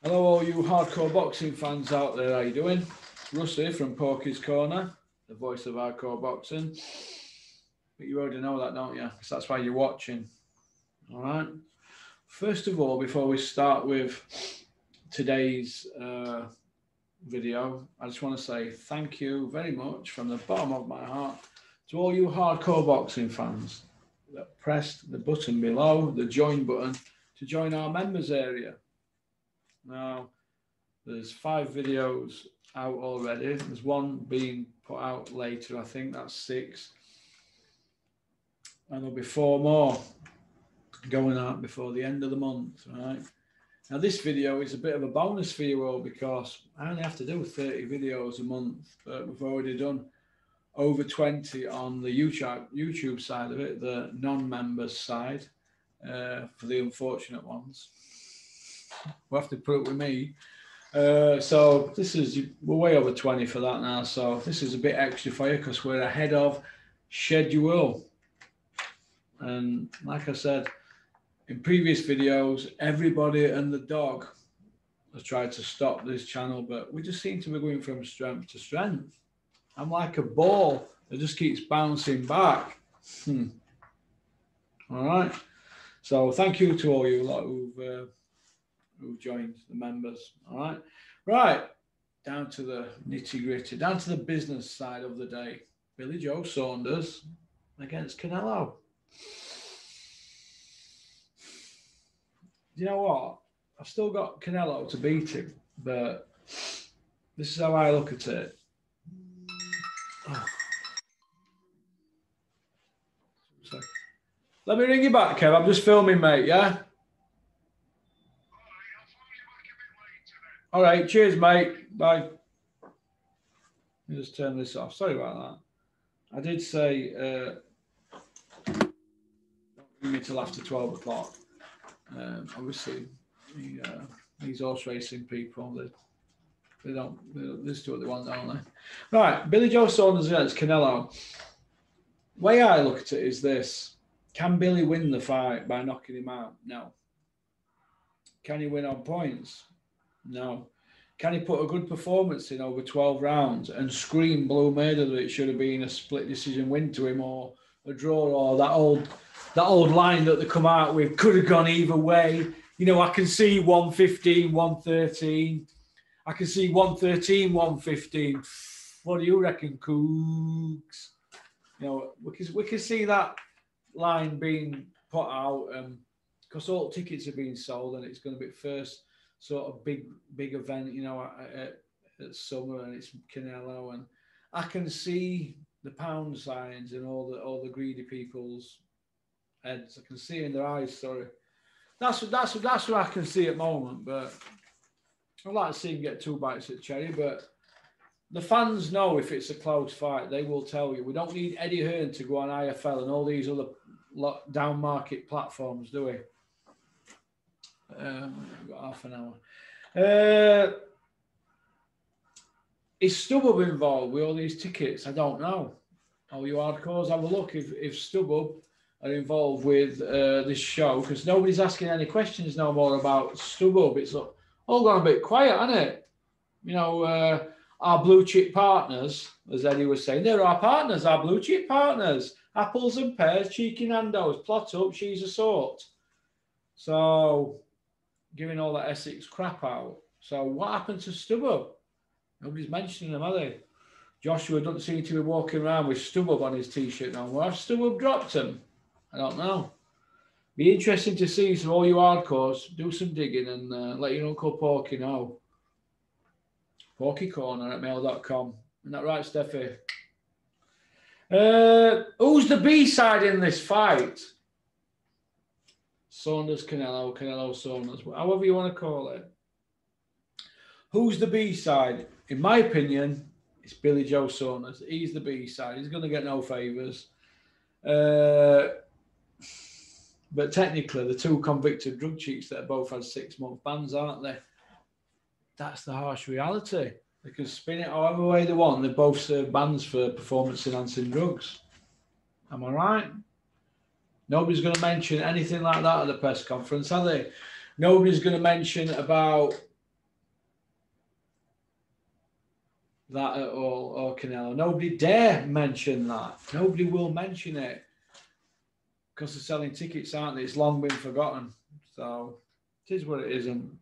Hello all you hardcore boxing fans out there, how you doing? Russ here from Porkys Corner, the voice of hardcore boxing. But you already know that, don't you? Because that's why you're watching. Alright? First of all, before we start with today's video, I just want to say thank you very much from the bottom of my heart to all you hardcore boxing fans that pressed the button below, the join button, to join our members area. Now, there's 5 videos out already. There's one being put out later, I think that's 6. And there'll be 4 more going out before the end of the month, right? Now, this video is a bit of a bonus for you all because I only have to do 30 videos a month, but we've already done over 20 on the YouTube side of it, the non-members side, for the unfortunate ones. We'll have to put it with me. So this is, we're way over 20 for that now. So this is a bit extra for you because we're ahead of schedule. And like I said, in previous videos, everybody and the dog has tried to stop this channel, but we just seem to be going from strength to strength. I'm like a ball that just keeps bouncing back. All right. So thank you to all you lot who've joined the members. All right. Right. Down to the nitty gritty, down to the business side of the day. Billy Joe Saunders against Canelo. Do you know what? I've still got Canelo to beat him, but this is how I look at it. Oh. Let me ring you back, Kev. I'm just filming, mate, yeah? All right, cheers, mate. Bye. Let me just turn this off. Sorry about that. I did say don't ring me till after 12 o'clock. Obviously, these horse racing people, they just do what they want, don't they? Right, Billy Joe Saunders against Canelo. The way I look at it is this. Can Billy win the fight by knocking him out? No. Can he win on points? No. Can he put a good performance in over 12 rounds and scream blue murder that it should have been a split decision win to him or a draw, or that old line that they come out with could have gone either way? You know, I can see 115, 113. I can see 113, 115. What do you reckon, Cougs? You know, we can see that line being put out because all tickets are being sold and it's going to be first sort of big event, you know, at summer, and it's Canelo, and I can see the pound signs and all the greedy people's heads. I can see in their eyes. Sorry, that's what I can see at the moment. But I'd like to see him get 2 bites at cherry. But the fans know if it's a close fight, they will tell you. We don't need Eddie Hearn to go on IFL and all these other down market platforms, do we? We've got half an hour. Is StubHub involved with all these tickets? I don't know. All you hardcores, have a look if StubHub are involved with this show, because nobody's asking any questions no more about StubHub. It's all gone a bit quiet, hasn't it? You know, our blue chip partners, as Eddie was saying, they're our partners, our blue chip partners. Apples and pears, cheeky Nando's, plot up, she's a sort. So, giving all that Essex crap out. So, what happened to StubHub? Nobody's mentioning them, are they? Joshua doesn't seem to be walking around with StubHub on his t-shirt no more. Have StubHub dropped him? I don't know. Be interesting to see. So, all you hardcores, do some digging and let your Uncle Porky know. PorkyCorner@mail.com. Isn't that right, Steffi? Who's the B-side in this fight? Saunders, Canelo, Canelo, Saunders, however you want to call it. Who's the B-side? In my opinion, it's Billy Joe Saunders. He's the B-side. He's going to get no favours. But technically, the 2 convicted drug cheats that have both had 6-month bans, aren't they? That's the harsh reality. They can spin it however way they want. They both serve bans for performance-enhancing drugs. Am I right? Nobody's going to mention anything like that at the press conference, are they? Nobody's going to mention about that at all, or Canelo. Nobody dare mention that. Nobody will mention it because they're selling tickets, aren't they? It's long been forgotten. So it is what it isn't.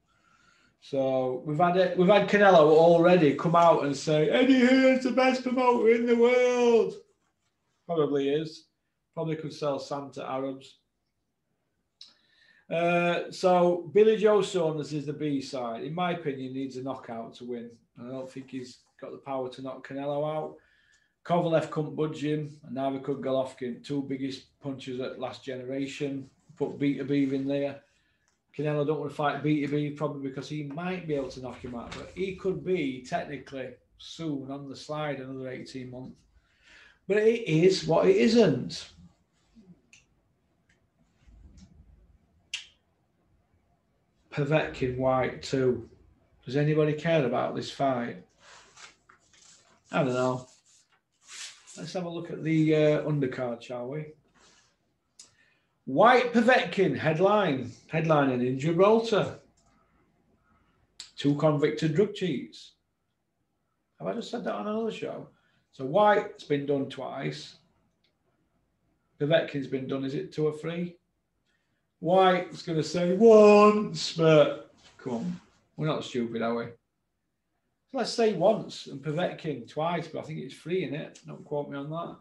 So we've had Canelo already come out and say Eddie Hearn's the best promoter in the world. Probably is. Probably could sell Santa Arabs. So Billy Joe Saunders is the B side. In my opinion, needs a knockout to win. I don't think he's got the power to knock Canelo out. Kovalev couldn't budge him, and neither could Golovkin. Two biggest punchers at last generation. Put Beterbiev in there. Canelo don't want to fight Beterbiev probably because he might be able to knock him out, but he could be technically soon on the slide another 18 months. But it is what it isn't. Povetkin White too. Does anybody care about this fight? I don't know. Let's have a look at the undercard, shall we? White Povetkin headlining in Gibraltar. Two convicted drug cheats. Have I just said that on another show? So White's been done twice. Povetkin's been done, is it 2 or 3? White's going to say once, but come on, we're not stupid, are we? Let's say once and Povetkin twice, but I think it's 3 in it. Don't quote me on that.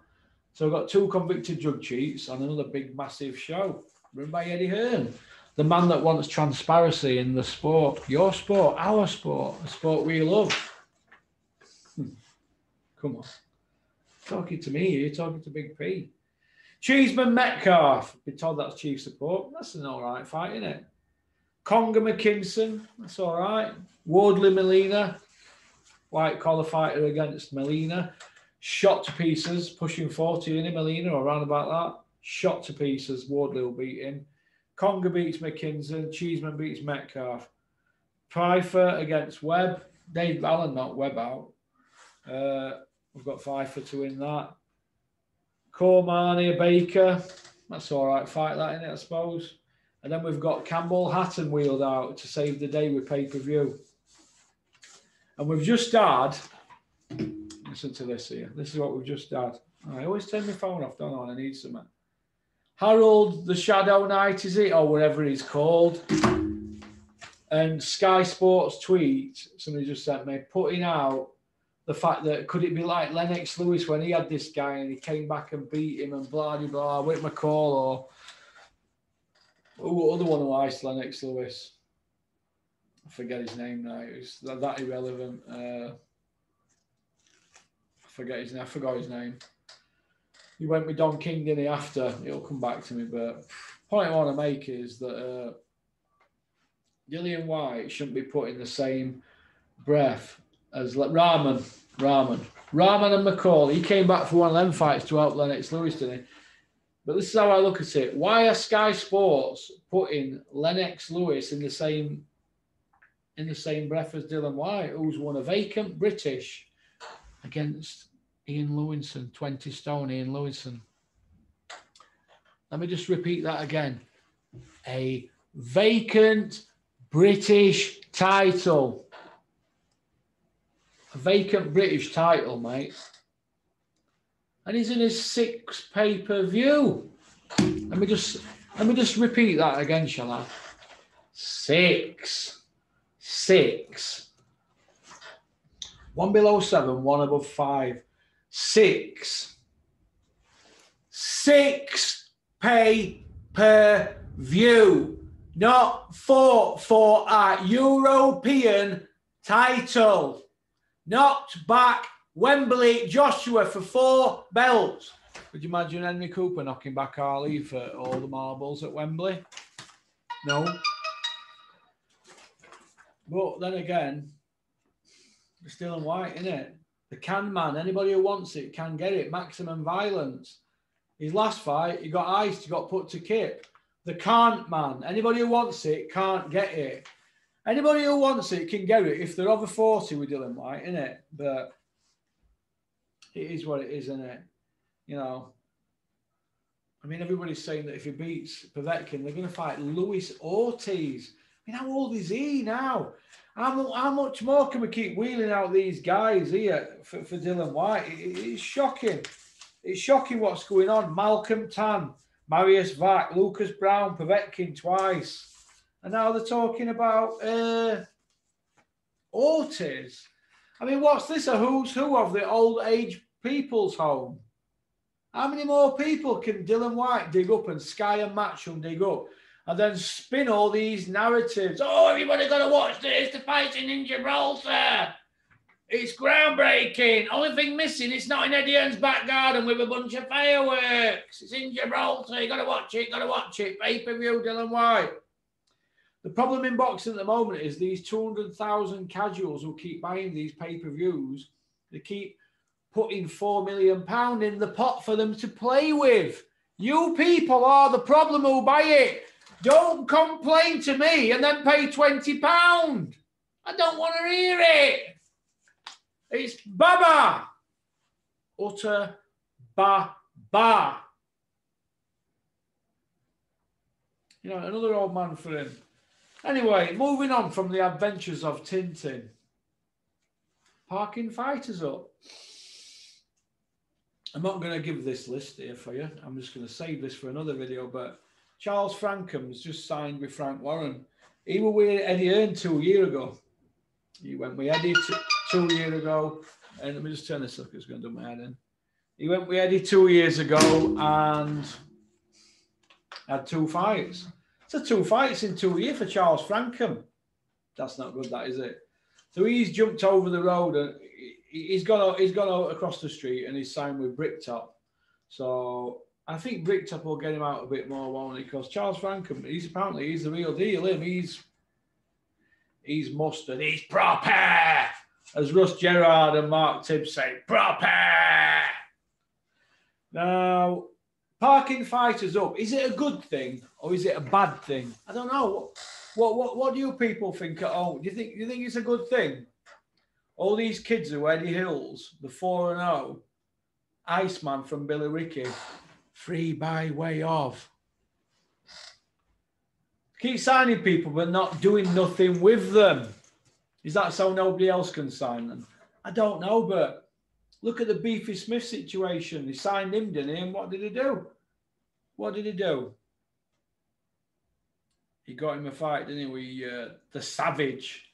So we've got 2 convicted drug cheats on another big, massive show run by Eddie Hearn, the man that wants transparency in the sport. Your sport, our sport, the sport we love. Come on. Talking to me, you're talking to Big P. Cheeseman Metcalf. Been told that's chief support. That's an all right fight, isn't it? Conga McKinson. That's all right. Wardley Molina. White collar fighter against Molina. Shot to pieces. Pushing 40 in him, Molina, or around about that. Shot to pieces. Wardley will beat him. Conga beats McKinson. Cheeseman beats Metcalf. Pfeiffer against Webb. Dave Allen knocked Webb out. We've got Pfeiffer to win that. Cormania Baker. That's all right fight, that, isn't it, I suppose? And then we've got Campbell Hatton wheeled out to save the day with pay-per-view. And we've just had, listen to this here. This is what we've just had. I always turn my phone off, don't I, when I need something. Harold the Shadow Knight, is it? Or whatever he's called. And Sky Sports tweet, somebody just sent me, putting out the fact that could it be like Lennox Lewis when he had this guy and he came back and beat him and blah, blah, blah, Whit McCall or other one who iced Lennox Lewis. I forget his name now. It was that irrelevant. I forgot his name. He went with Don King, didn't he, after? It'll come back to me. But the point I want to make is that Dillian White shouldn't be put in the same breath as Rahman and McCall. He came back for one of them fights to help Lennox Lewis, didn't he? But this is how I look at it. Why are Sky Sports putting Lennox Lewis in the same breath as Dillian White, who's won a vacant British against Ian Lewinson, 20 stone Ian Lewinson? Let me just repeat that again. A vacant British title. A vacant British title, mate. And he's in his 6th pay-per-view. Let me just repeat that again, shall I? 6. 1 below 7, 1 above 5. 6 pay-per-view. Not for a European title. Knocked back Wembley Joshua for 4 belts. Could you imagine Henry Cooper knocking back Ali for all the marbles at Wembley? No. But then again, it's still in white, isn't it? The can man, anybody who wants it can get it. Maximum violence. His last fight, he got iced, he got put to kip. The can't man, anybody who wants it can't get it. Anybody who wants it can get it if they're over 40 with Dillian White, isn't it? But it is what it is, isn't it? You know, I mean, everybody's saying that if he beats Povetkin, they're going to fight Luis Ortiz. mean, how old is he now? How much more can we keep wheeling out these guys here for Dylan White? It's shocking. It's shocking what's going on. Malcolm Tan, Marius Vac, Lucas Brown, Povetkin twice. And now they're talking about Ortiz. I mean, what's this? A who's who of the old age people's home? How many more people can Dylan White dig up and Sky and Matchroom dig up and then spin all these narratives? Oh, everybody got to watch this. The fighting in Gibraltar. It's groundbreaking. Only thing missing, it's not in Eddie Hearn's back garden with a bunch of fireworks. It's in Gibraltar. You got to watch it. Got to watch it. Pay-per-view, Dylan White. The problem in boxing at the moment is these 200,000 casuals who keep buying these pay-per-views. They keep putting £4 million in the pot for them to play with. You people are the problem who buy it. Don't complain to me and then pay £20. I don't want to hear it. It's baba. Utter ba. You know, another old man for him. Anyway, moving on from the adventures of Tintin. Parking fighters up. I'm not going to give this list here for you. I'm just going to save this for another video. But Charles Francom's just signed with Frank Warren. He was with Eddie Hearn 2 years ago. He went with Eddie 2 years ago. And let me just turn this up. It's going to do my head in. He went with Eddie 2 years ago and had 2 fights. So 2 fights in 2 years for Charles Francom. That's not good, that is it? So he's jumped over the road and he's gone out across the street and he's signed with Bricktop. So I think Bricktop will get him out a bit more, won't he? Because Charles Francom, he's the real deal. He's mustard. He's proper, as Russ Gerrard and Mark Tibbs say, proper. Now, parking fighters up. Is it a good thing or is it a bad thing? I don't know. What do you people think at home? Do you think it's a good thing? All these kids who are Eddie Hills, the 4-0, Iceman from Billy Ricky, free by way of. Keep signing people but not doing nothing with them. Is that so nobody else can sign them? I don't know, but look at the Beefy Smith situation. He signed him, didn't he? And what did he do? What did he do? He got him a fight, didn't he? The Savage,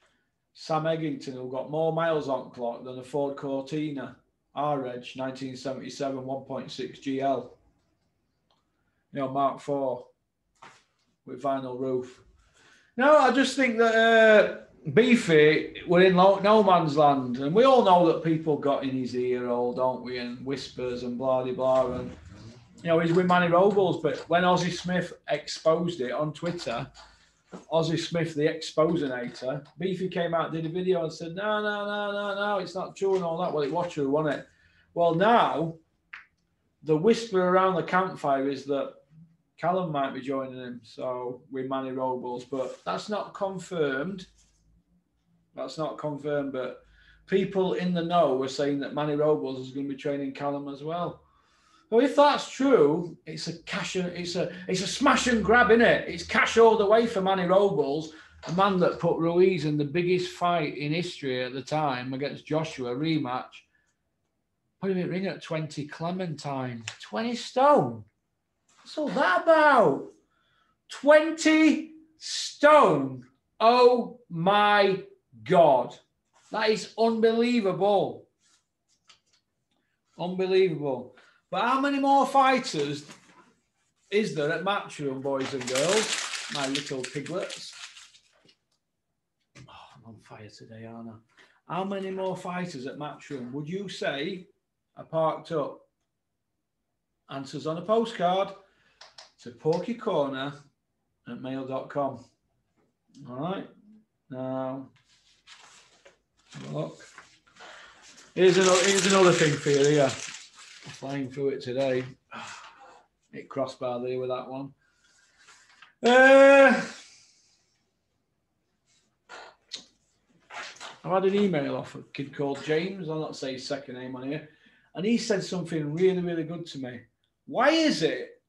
Sam Eggington, who got more miles on clock than a Ford Cortina R-Reg 1977 1.6 GL. You know, Mark IV with vinyl roof. No, I just think that Beefy were in no man's land. And we all know that people got in his ear all, don't we? And whispers and blah-de-blah. And, you know, he's with Manny Robles. But when Ozzie Smith exposed it on Twitter, Ozzie Smith, the exposinator, Beefy came out, did a video and said, no, it's not true and all that. Well, it was true, wasn't it? Well, now, the whisper around the campfire is that Callum might be joining him, so with Manny Robles. But that's not confirmed. That's not confirmed, but people in the know were saying that Manny Robles is going to be training Callum as well. Well, if that's true, it's a smash and grab, innit? It's cash all the way for Manny Robles, a man that put Ruiz in the biggest fight in history at the time against Joshua, rematch. Put him in ring at 20 Clementine. 20 stone. What's all that about? 20 stone. Oh my God. That is unbelievable. Unbelievable. But how many more fighters is there at Matchroom, boys and girls? My little piglets. Oh, I'm on fire today, aren't I? How many more fighters at Matchroom would you say are parked up? Answers on a postcard to porkycorner@mail.com. All right. Now, have a look. Here's another thing for you here. Flying through it today. Hit crossbar there with that one. I've had an email off a kid called James. I'll not say his second name on here. And he said something really, really good to me. Why is it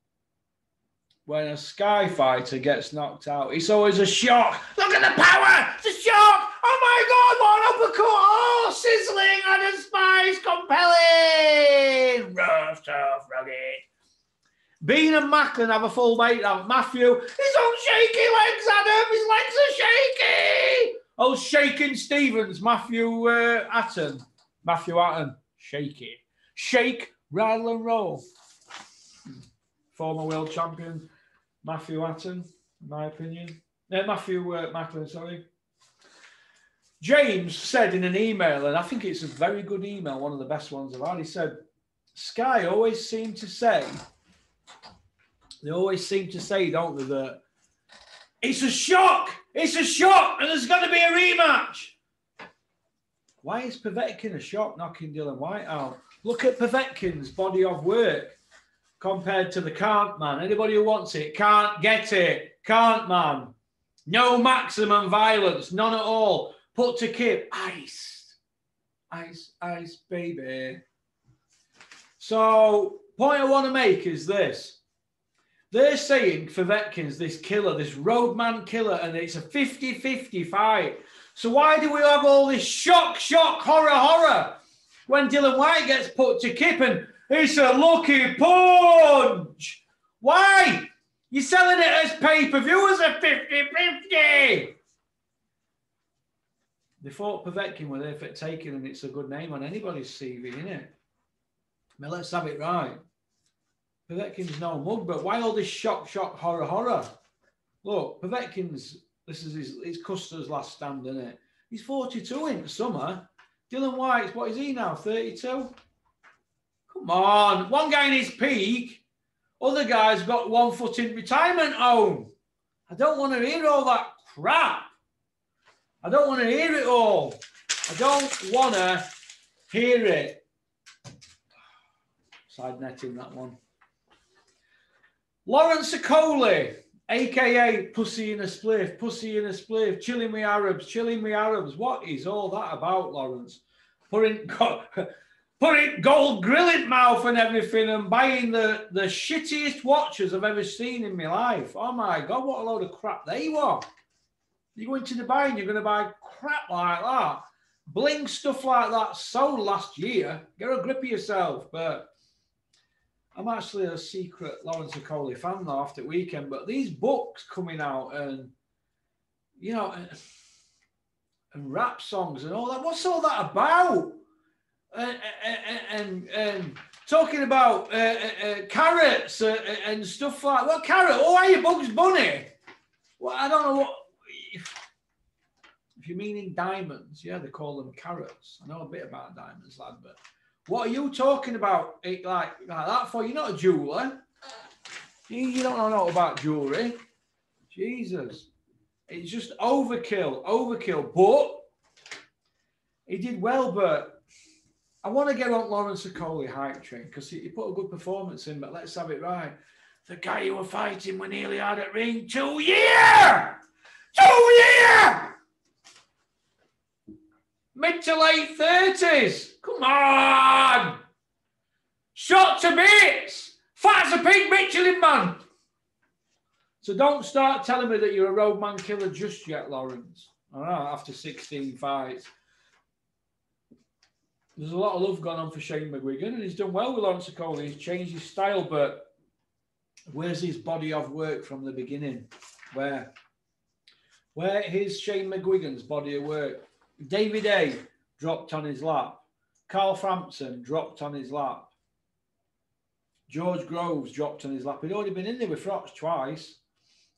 when a Sky fighter gets knocked out, it's always a shock. Look at the power! It's a shock! Oh my God, what an uppercut! Oh, sizzling and a spice, compelling! Rough, tough, rugged. Bean and Macklin have a full mate out. Matthew, he's on shaky legs, Adam. His legs are shaky. Oh, Shaking Stevens, Matthew Atton. Shaky. Shake, rattle and roll. Former world champion Matthew Atton, in my opinion. Matthew Macklin, sorry. James said in an email, and I think it's a very good email, one of the best ones I've had, he said, Sky always seem to say, don't they, that it's a shock, and there's going to be a rematch. Why is Povetkin a shock knocking Dylan White out? Look at Povetkin's body of work compared to the Can't Man. Anybody who wants it, can't get it. Can't Man. No maximum violence, none at all. Put to Kip, ice, baby. So, point I want to make is this. They're saying Povetkin's this killer, this roadman killer, and it's a 50-50 fight. So why do we have all this shock, horror, when Dylan White gets put to Kip and it's a lucky punch? Why? You're selling it as pay-per-view as a 50-50. They thought Povetkin were there for taking, and it's a good name on anybody's CV, isn't it? Now let's have it right. Povetkin's no mug, but why all this shock, horror? Look, Povetkin's, this is his Custer's last stand, isn't it? He's 42 in the summer. Dylan White's, what is he now, 32? Come on, one guy in his peak, other guy's got 1 foot in retirement home. I don't want to hear all that crap. I don't want to hear it all. I don't want to hear it. Side netting that one. Lawrence Okoli, a.k.a. Pussy in a Spliff, chilling with Arabs. What is all that about, Lawrence? Putting gold grill in mouth and everything and buying the shittiest watches I've ever seen in my life. Oh, my God, what a load of crap they were. You go into Dubai and you're going to buy crap like that. Bling stuff like that sold last year. Get a grip of yourself. But I'm actually a secret Lawrence Okoli fan though after the weekend. But these books coming out and, you know, and rap songs and all that. What's all that about? And talking about carrots and stuff like what carrot? Oh, are you Bugs Bunny? Well, I don't know what. If you're meaning diamonds, yeah, they call them carrots. I know a bit about diamonds, lad, but what are you talking about it like that for? You're not a jeweler. You don't know about jewelry. Jesus. It's just overkill. But he did well, but I want to get on Lawrence Okoli hype train because he put a good performance in, but let's have it right. The guy you were fighting when nearly had at ring 2 years! 2 years! Mid to late 30s. Come on! Shot to bits! Fat as a pig Michelin man! So don't start telling me that you're a roadman killer just yet, Lawrence. All right, after 16 fights. There's a lot of love gone on for Shane McGuigan, and he's done well with Lawrence Okoli. He's changed his style, but where's his body of work from the beginning? Where is Shane McGuigan's body of work? David A. dropped on his lap. Carl Frampton dropped on his lap. George Groves dropped on his lap. He'd already been in there with Froch twice.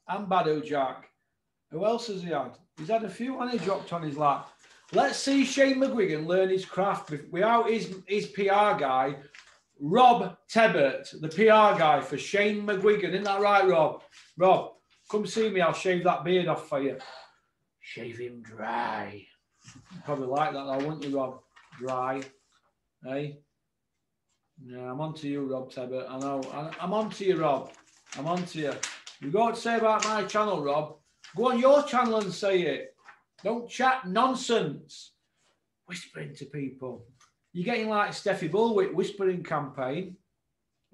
And Badu Jack. Who else has he had? He's had a few and he dropped on his lap. Let's see Shane McGuigan learn his craft without his PR guy, Rob Tebbert, the PR guy for Shane McGuigan. Isn't that right, Rob? Rob, come see me. I'll shave that beard off for you. Shave him dry. You'd probably like that, though, wouldn't you, Rob? Dry. Hey? Yeah, I'm on to you, Rob Tebbert. I know. I'm on to you, Rob. I'm on to you. You got to say about my channel, Rob. Go on your channel and say it. Don't chat nonsense. Whispering to people. You're getting like Steffi Bullwick whispering campaign.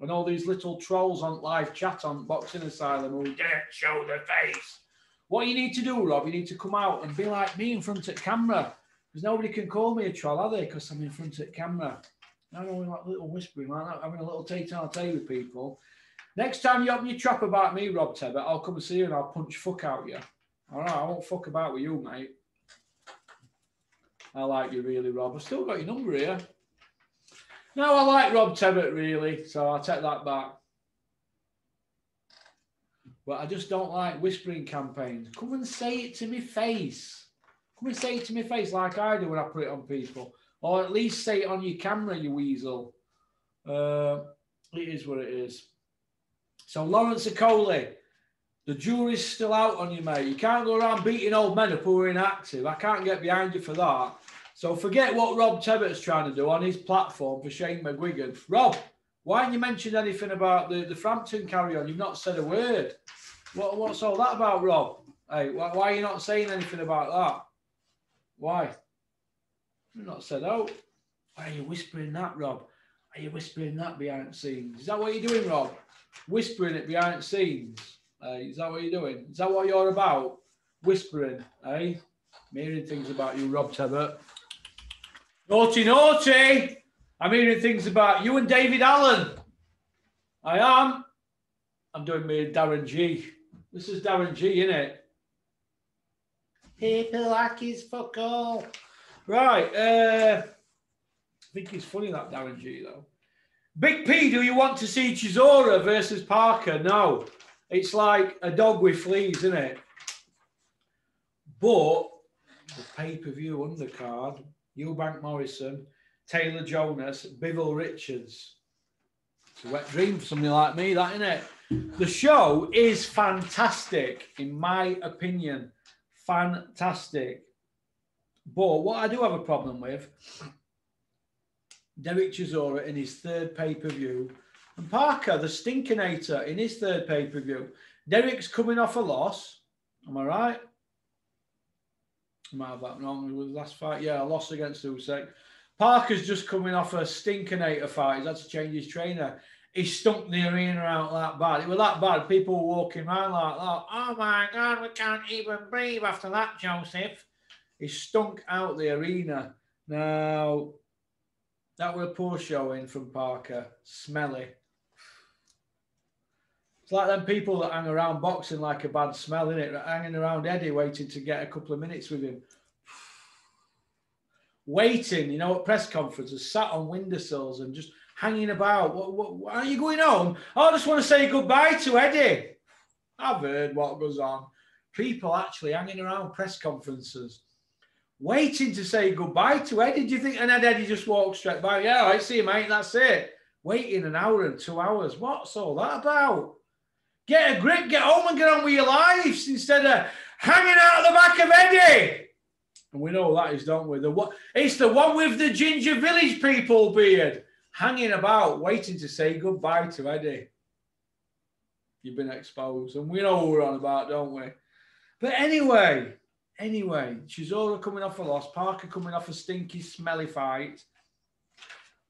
And all these little trolls on live chat on Boxing Asylum who didn't show their face. What you need to do, Rob, you need to come out and be like me in front of camera. Because nobody can call me a troll, are they? Because I'm in front of camera. I know, like little whispering like that, having a little tea with people. Next time you open your trap about me, Rob Tebbett, I'll come and see you and I'll punch fuck out you. All right, I won't fuck about with you, mate. I like you really, Rob. I've still got your number here. No, I like Rob Tebbett, really, so I'll take that back. But I just don't like whispering campaigns. Come and say it to me face. Come and say it to me face like I do when I put it on people. Or at least say it on your camera, you weasel. It is what it is. So, Lawrence Acoli, the jury's still out on you, mate. You can't go around beating old men up who are inactive. I can't get behind you for that. So forget what Rob Tebbett's trying to do on his platform for Shane McGuigan. Rob, why haven't you mentioned anything about the Frampton carry-on? You've not said a word. What's all that about, Rob? Hey, why are you not saying anything about that? Why? You've not said out. Why are you whispering that, Rob? Are you whispering that behind the scenes? Is that what you're doing, Rob? Whispering it behind the scenes? Is that what you're doing? Is that what you're about? Whispering, eh? I'm hearing things about you, Rob Tebbett. Naughty, naughty! I'm hearing things about you and David Allen. I am. I'm doing me Darren G. This is Darren G, isn't it? People like his fuck all. Right. I think it's funny, that Darren G, though. Big P, do you want to see Chisora versus Parker? No. It's like a dog with fleas, isn't it? But the pay-per-view undercard, Eubank Morrison, Taylor Jonas, Bivol Richards. It's a wet dream for somebody like me, that, isn't it? The show is fantastic, in my opinion. Fantastic. But what I do have a problem with, Derek Chisora in his third pay-per-view, and Parker, the Stinkinator, in his third pay-per-view. Derek's coming off a loss. Am I right? I might have that wrong with the last fight. Yeah, a loss against Usyk. Parker's just coming off a Stinkinator fight. He's had to change his trainer. He stunk the arena out that bad. It was that bad. People were walking around like that. Oh my God, we can't even breathe after that, Joseph. He stunk out the arena. Now, that was a poor showing from Parker. Smelly. It's like them people that hang around boxing like a bad smell, isn't it? Hanging around Eddie, waiting to get a couple of minutes with him. Waiting, you know, at press conferences, sat on windowsills and just hanging about. What are you going home? Oh, I just want to say goodbye to Eddie. I've heard what goes on. People actually hanging around press conferences, waiting to say goodbye to Eddie. Do you think and Eddie just walked straight by? Yeah, I see you, mate. That's it. Waiting an hour and 2 hours. What's all that about? Get a grip, get home and get on with your lives instead of hanging out the back of Eddie. And we know that is, don't we? It's the one with the Ginger Village people beard. Hanging about, waiting to say goodbye to Eddie. You've been exposed. And we know what we're on about, don't we? But anyway, Chisora coming off a loss. Parker coming off a stinky, smelly fight.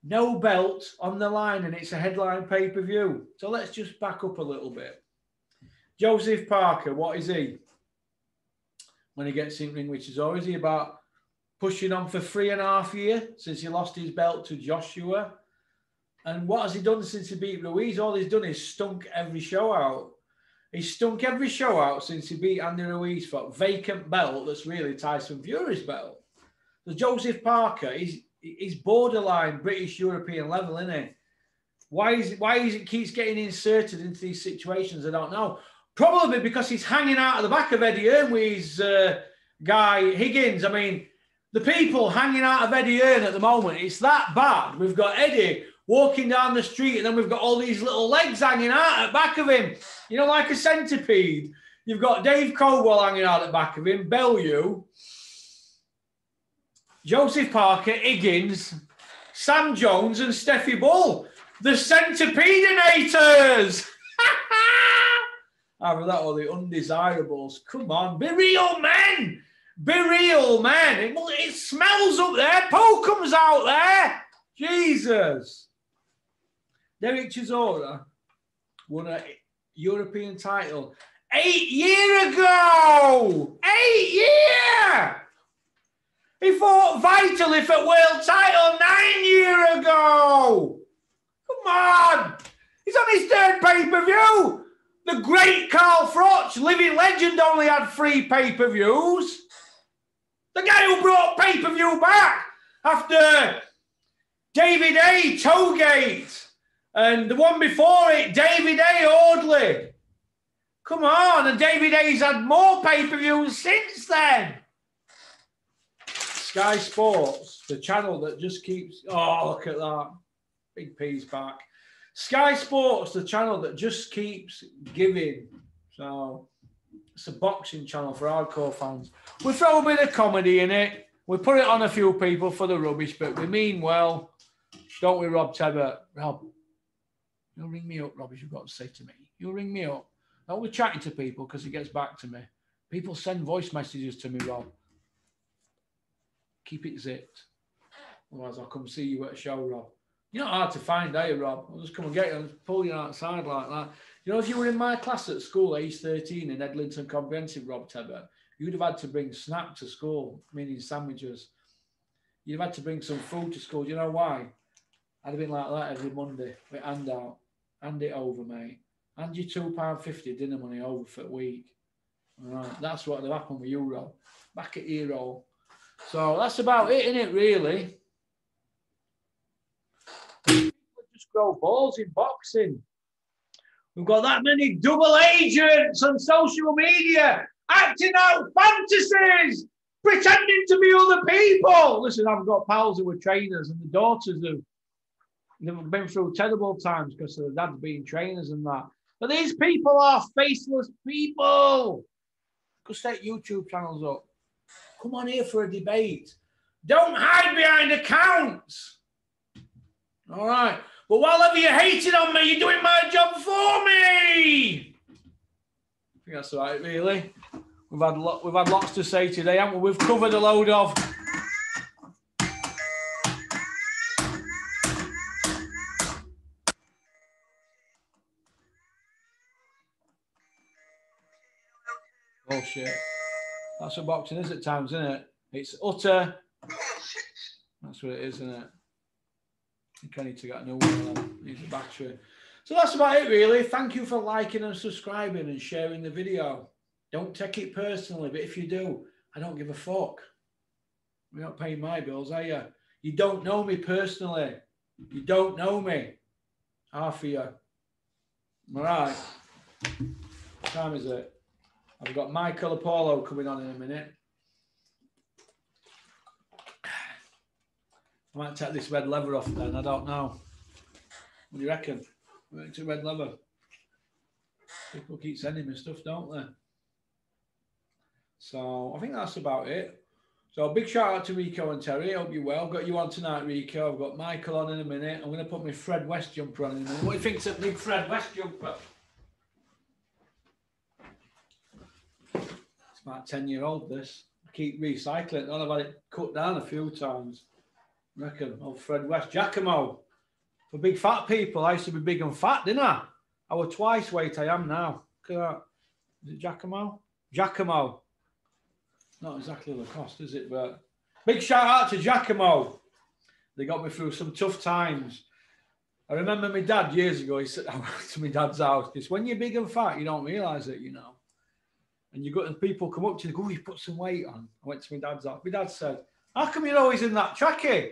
No belt on the line, and it's a headline pay-per-view. So let's just back up a little bit. Joseph Parker, what is he? When he gets in ring with Chisora, is he about pushing on for 3.5 years since he lost his belt to Joshua? And what has he done since he beat Ruiz? All he's done is stunk every show out. He's stunk every show out since he beat Andy Ruiz for a vacant belt that's really Tyson Fury's belt. So Joseph Parker, he's borderline British European level, isn't he? Why is it keeps getting inserted into these situations? I don't know. Probably because he's hanging out at the back of Eddie Hearn with his guy Higgins. I mean, the people hanging out of Eddie Hearn at the moment, it's that bad. We've got Eddie walking down the street and then we've got all these little legs hanging out at the back of him. You know, like a centipede. You've got Dave Caldwell hanging out at the back of him, Bellew, Joseph Parker, Higgins, Sam Jones and Steffi Bull. The Centipedinators! Either that or the Undesirables. Come on, be real men! Be real men! It smells up there. Poo comes out there. Jesus. Derek Chisora won a European title 8 years ago. 8 years. He fought Vitally for world title 9 years ago. Come on. He's on his third pay-per-view. The great Carl Froch, living legend, only had 3 pay-per-views. The guy who brought pay-per-view back after David A. Towgate and the one before it, David A. Audley. Come on, and David A's had more pay-per-views since then. Sky Sports, the channel that just keeps... Oh, look at that. Big P's back. Sky Sports, the channel that just keeps giving. So it's a boxing channel for hardcore fans. We throw a bit of comedy in it. We put it on a few people for the rubbish, but we mean well. Don't we, Rob Tebbert? Rob, you'll ring me up, Rob, as you've got to say to me. You'll ring me up. Don't be chatting to people because it gets back to me. People send voice messages to me, Rob. Keep it zipped. Otherwise, I'll come see you at a show, Rob. You're not hard to find, are you, Rob? I'll just come and get you and pull you outside like that. You know, if you were in my class at school, age 13 in Edlinton Comprehensive, Rob Tebbert, you'd have had to bring snap to school, meaning sandwiches. You'd have had to bring some food to school. Do you know why? I'd have been like that every Monday with hand out. Hand it over, mate. Hand you £2.50 dinner money over for a week. All right, that's what would have happened with you, Rob. Back at Hero. So that's about it, innit, really? People just grow balls in boxing. We've got that many double agents on social media acting out fantasies, pretending to be other people. Listen, I've got pals who are trainers, and the daughters have been through terrible times because of their dads being trainers and that. But these people are faceless people. Go set YouTube channels up. Come on here for a debate. Don't hide behind accounts. All right. But while you're hating on me, you're doing my job for me. I think that's all right, really. We've had lots to say today, haven't we? We've covered a load of... bullshit. That's what boxing is at times, isn't it? It's utter... That's what it is, isn't it? I think I need to get a new one. Use the battery. So that's about it, really. Thank you for liking and subscribing and sharing the video. Don't take it personally, but if you do, I don't give a fuck. You're not paying my bills, are you? You don't know me personally. You don't know me. Half of you. All right. What time is it? I've got Michael Apollo coming on in a minute. I might take this red leather off then. I don't know. What do you reckon? It's a red leather. People keep sending me stuff, don't they? So I think that's about it. So a big shout out to Rico and Terry. I hope you're well. Got you on tonight, Rico. I've got Michael on in a minute. I'm going to put my Fred West jumper on in a minute. What do you think's a big Fred West jumper? It's about 10-year-old, this. I keep recycling it. I've had it cut down a few times. I reckon. Old Fred West. Giacomo. For big fat people, I used to be big and fat, didn't I? I was twice weight I am now. Look at that. Is it Giacomo? Giacomo. Not exactly Lacoste, is it? But big shout out to Giacomo. They got me through some tough times. I remember my dad years ago, he said, I went to my dad's house, because when you're big and fat, you don't realise it, you know. And you got and people come up to you and go, oh, you put some weight on. I went to my dad's house. My dad said, how come you're always in that trackie?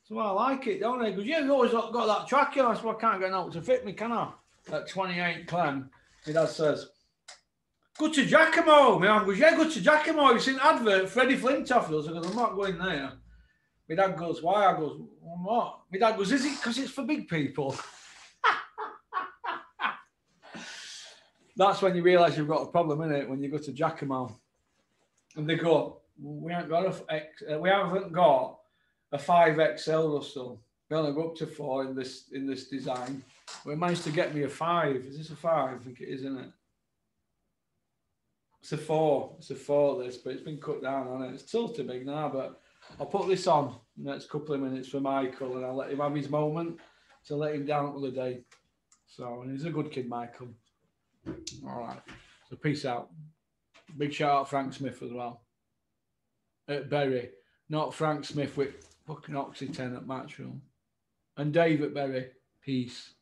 So well, I like it, don't I? He goes, yeah, you've always got that trackie. I said, well, I can't get out to fit me, can I? At 28 Clem, my dad says, go to Giacomo. My mum goes, yeah, go to Giacomo. You've seen an advert, Freddie Flintoff does. I goes, I'm not going there. My dad goes, why? I goes, well, what? My dad goes, is it because it's for big people? That's when you realise you've got a problem, isn't it? When you go to Giacomo. And they go, we haven't got a 5XL, Russell. We only go up to 4 in this design. We managed to get me a 5. Is this a 5? I think it is, isn't it? It's a 4. It's a 4, this, but it's been cut down on it. It's still too big now, but I'll put this on in the next couple of minutes for Michael and I'll let him have his moment. to let him down the other day. So, and he's a good kid, Michael. All right. So peace out. Big shout out Frank Smith as well. At Berry. Not Frank Smith with fucking Oxy 10 at Matchroom. And Dave at Berry. Peace.